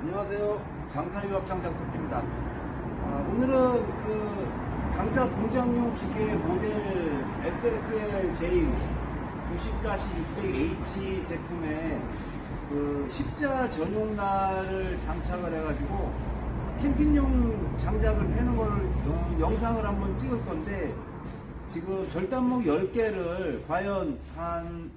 안녕하세요. 장사유업 장작토끼입니다. 오늘은 그 장작 공장용 기계 모델 SSL-J 90-600H 제품에 그 십자 전용날을 장착을 해가지고 캠핑용 장작을 패는 거를 영상을 한번 찍을 건데, 지금 절단목 10개를 과연 한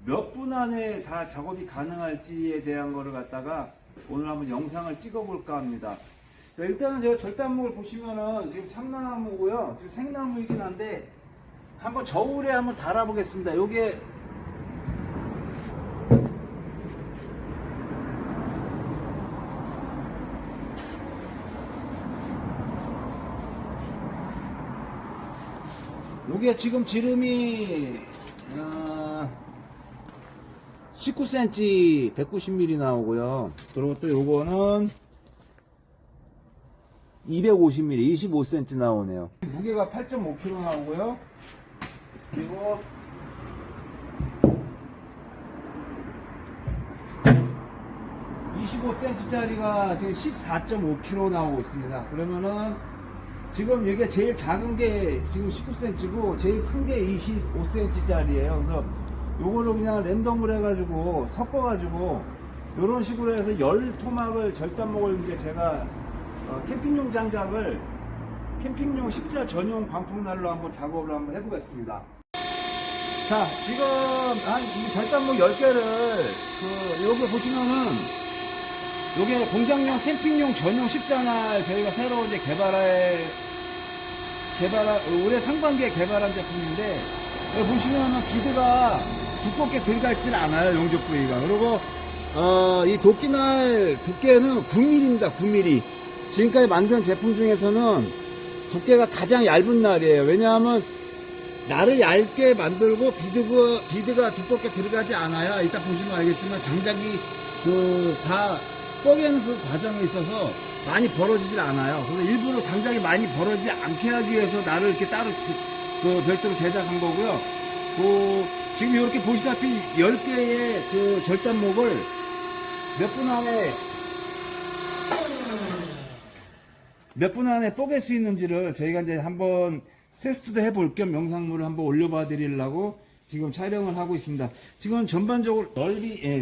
몇 분 안에 다 작업이 가능할지에 대한 거를 갖다가 오늘 한번 영상을 찍어 볼까 합니다. 자, 일단은 제가 절단목을 보시면은 지금 참나무고요. 지금 생나무이긴 한데 한번 저울에 한번 달아 보겠습니다. 요게 지금 지름이 19cm 190mm 나오고요. 그리고 또 요거는 250mm 25cm 나오네요. 무게가 8.5kg 나오고요. 그리고 (25cm)짜리가 지금 14.5kg 나오고 있습니다. 그러면은 지금 이게 제일 작은 게 지금 19cm고 제일 큰 게 25cm짜리예요. 그래서 요거를 그냥 랜덤으로 해가지고 섞어가지고 요런 식으로 해서 10토막을 절단목을 이제 제가 캠핑용 장작을 캠핑용 십자 전용 광풍날로 한번 작업을 한번 해보겠습니다. 자, 지금 한 이 절단목 10개를 요게 보시면은 요게 공장용 캠핑용 전용 십자날 저희가 새로 이제 올해 상반기에 개발한 제품인데, 여기 보시면은 비드가 두껍게 들어갈진 않아요, 용접 부위가. 그리고 이 도끼날 두께는 9mm입니다. 9mm. 지금까지 만든 제품 중에서는 두께가 가장 얇은 날이에요. 왜냐하면 날을 얇게 만들고 비드가 두껍게 들어가지 않아야, 이따 보시면 알겠지만 장작이 다 뻐개는 그 과정에 있어서 많이 벌어지질 않아요. 그래서 일부러 장작이 많이 벌어지지 않게 하기 위해서 날을 이렇게 따로 별도로 제작한 거고요. 지금 이렇게 보시다시피 10개의 그 절단목을 몇 분 안에 뽀갤 수 있는지를 저희가 이제 한번 테스트도 해볼 겸 영상물을 한번 올려봐 드리려고 지금 촬영을 하고 있습니다. 지금 전반적으로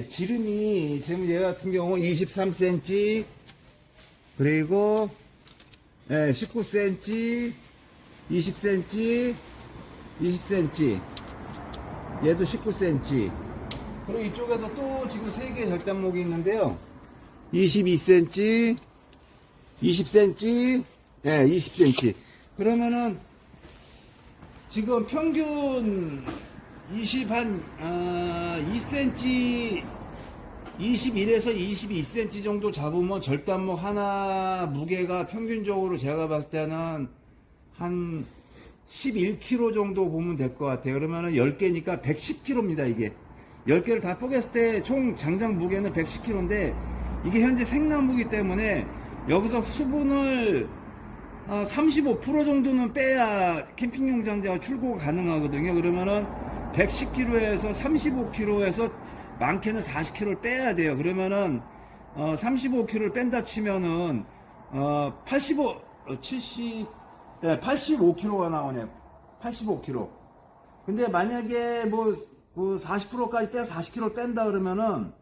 지름이 지금 얘 같은 경우 23cm, 그리고 19cm, 20cm, 20cm, 얘도 19cm. 그리고 이쪽에도 또 지금 3개의 절단목이 있는데요. 22cm, 20cm, 20cm. 그러면은 지금 평균 2cm, 21에서 22cm 정도 잡으면 절단목 하나 무게가 평균적으로 제가 봤을 때는 한 11kg 정도 보면 될 것 같아요. 그러면은 10개니까 110kg입니다, 이게. 10개를 다 뽀갰을 때 총 장작 무게는 110kg인데, 이게 현재 생나무이기 때문에 여기서 수분을 35% 정도는 빼야 캠핑용 장작을 출고가 가능하거든요. 그러면은 110kg에서 35kg에서 많게는 40kg를 빼야 돼요. 그러면은 35kg를 뺀다 치면은 85kg가 나오네요. 85kg. 근데 만약에 뭐 40%까지 빼서 40kg를 뺀다 그러면은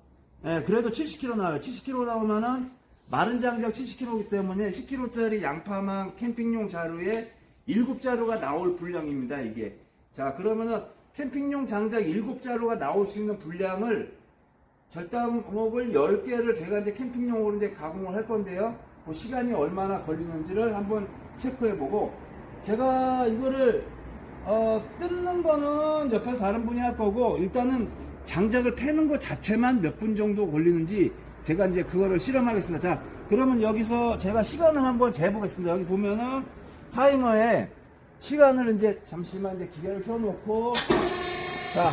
그래도 70kg 나와요. 70kg 나오면은 마른 장작 70kg이기 때문에 10kg짜리 양파망 캠핑용 자루에 7자루가 나올 분량입니다, 이게. 자, 그러면은 캠핑용 장작 7자루가 나올 수 있는 분량을 절단목을 10개를 제가 이제 캠핑용으로 이제 가공을 할 건데요. 그 시간이 얼마나 걸리는지를 한번 체크해보고, 제가 이거를 뜯는 거는 옆에서 다른 분이 할 거고, 일단은 장작을 패는 것 자체만 몇 분 정도 걸리는지 제가 이제 그거를 실험하겠습니다. 자, 그러면 여기서 제가 시간을 한번 재보겠습니다. 여기 보면은 타이머에 시간을 이제 잠시만 이제 기계를 켜놓고, 자,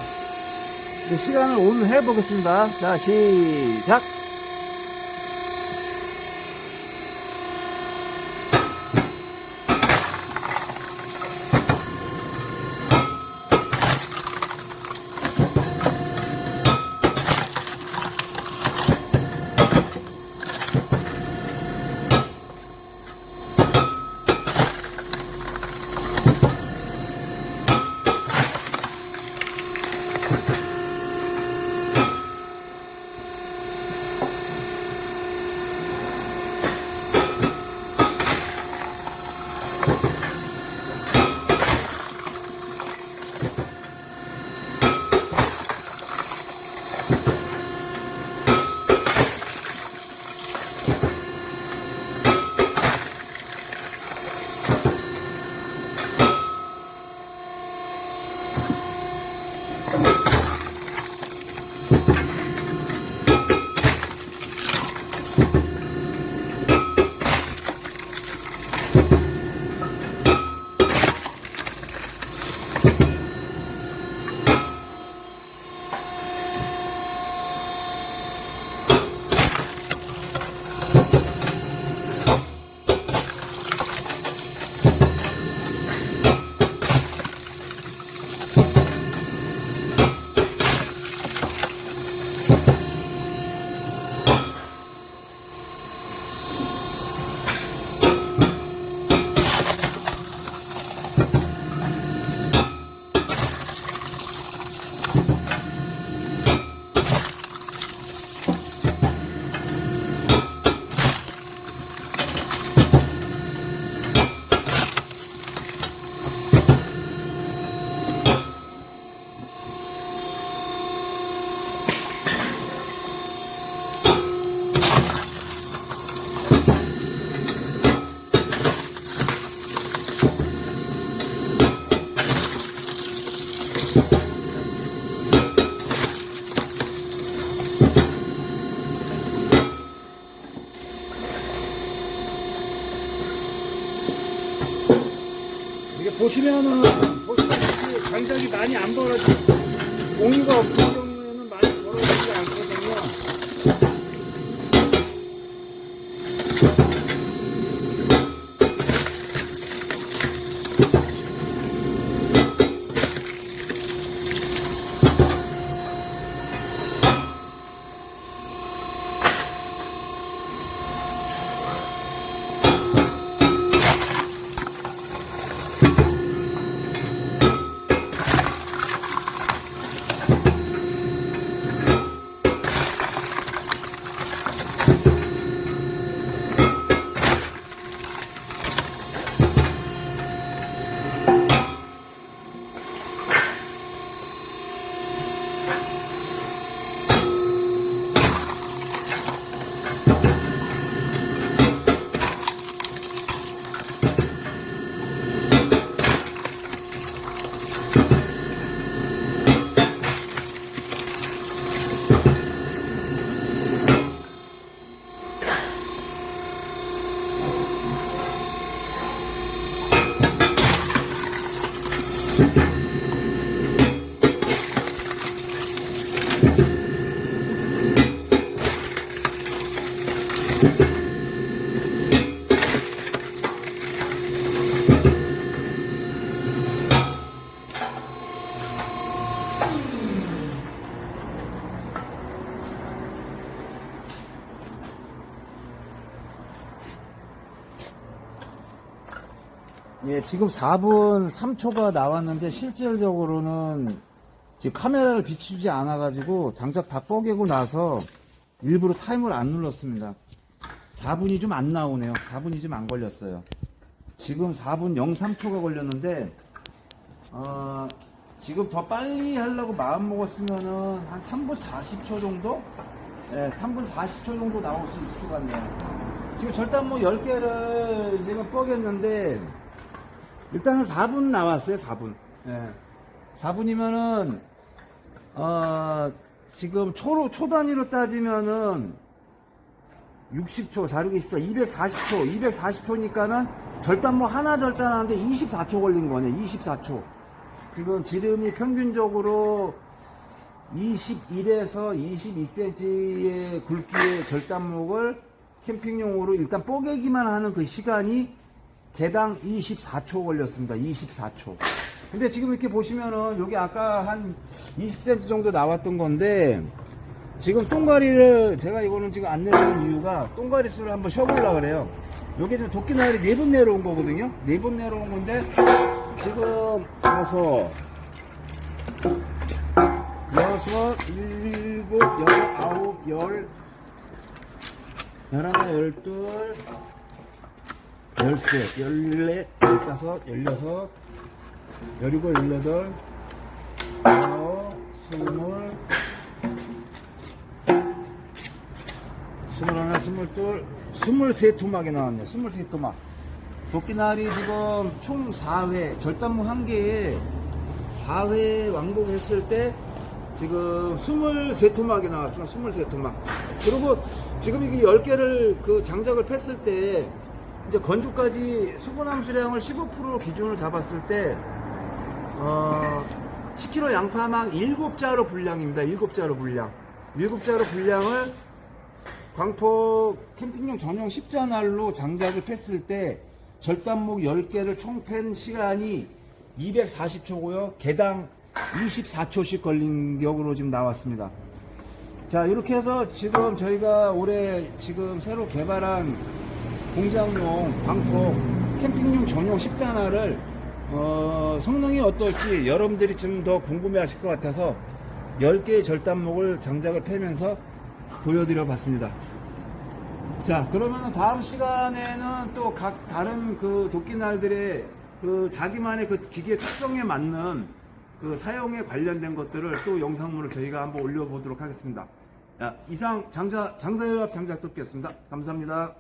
이제 시간을 오늘 해보겠습니다. 자, 시작! 보시면은 보시다시피 장작이 많이 안 벌어지고 공유가 없는 경우에는 많이 벌어지지 않거든요. 예, 지금 4분 3초가 나왔는데 실질적으로는 지금 카메라를 비추지 않아 가지고 장작 다 뽀개고 나서 일부러 타이머를 안 눌렀습니다. 4분이 좀 안 나오네요. 4분이 좀 안 걸렸어요. 지금 4분 03초가 걸렸는데 지금 더 빨리 하려고 마음 먹었으면은 한 3분 40초 정도? 예, 3분 40초 정도 나올 수 있을 것 같네요. 지금 절단목 10개를 제가 뽀겠는데 일단은 4분 나왔어요. 4분. 예. 4분이면은 지금 초 단위로 따지면은 60초, 4, 6, 24, 240초, 240초니까는 절단목 하나 절단하는데 24초 걸린 거네. 24초. 지금 지름이 평균적으로 21에서 22cm의 굵기의 절단목을 캠핑용으로 일단 뽀개기만 하는 그 시간이 개당 24초 걸렸습니다. 24초. 근데 지금 이렇게 보시면은 여기 아까 한 20cm 정도 나왔던 건데 지금 똥가리를 제가 이거는 지금 안 내려온 이유가 똥가리 수를 한번 쉬어보려고 그래요. 여기 지금 도끼날이 4번 내려온 거거든요. 4번 내려온 건데 지금 6, 7, 8, 9, 10, 11, 12, 13, 14, 15, 16, 17, 18, 19, 21, 22, 23토막이 나왔네요. 23토막. 도끼날이 지금 총 4회, 절단목 1개에 4회 왕복했을 때 지금 23토막이 나왔습니다. 23토막. 그리고 지금 이게 10개를 그 장작을 폈을 때 이제 건조까지 수분함수량을 15% 기준으로 잡았을 때 10kg 양파망 7자루 분량입니다. 7자루 분량. 7자루 분량을 광포 캠핑용 전용 십자날로 장작을 폈을 때 절단목 10개를 총 팬 시간이 240초고요. 개당 24초씩 걸린 격으로 지금 나왔습니다. 자, 이렇게 해서 지금 저희가 올해 지금 새로 개발한 공장용 광포 캠핑용 전용 십자나를 성능이 어떨지 여러분들이 좀 더 궁금해 하실 것 같아서 10개의 절단목을 장작을 패면서 보여드려 봤습니다. 자, 그러면 다음 시간에는 또 각 다른 그 도끼날들의 그 자기만의 그 기계 특성에 맞는 그 사용에 관련된 것들을 또 영상물을 저희가 한번 올려보도록 하겠습니다. 자, 이상 장사협업 장작도끼였습니다. 감사합니다.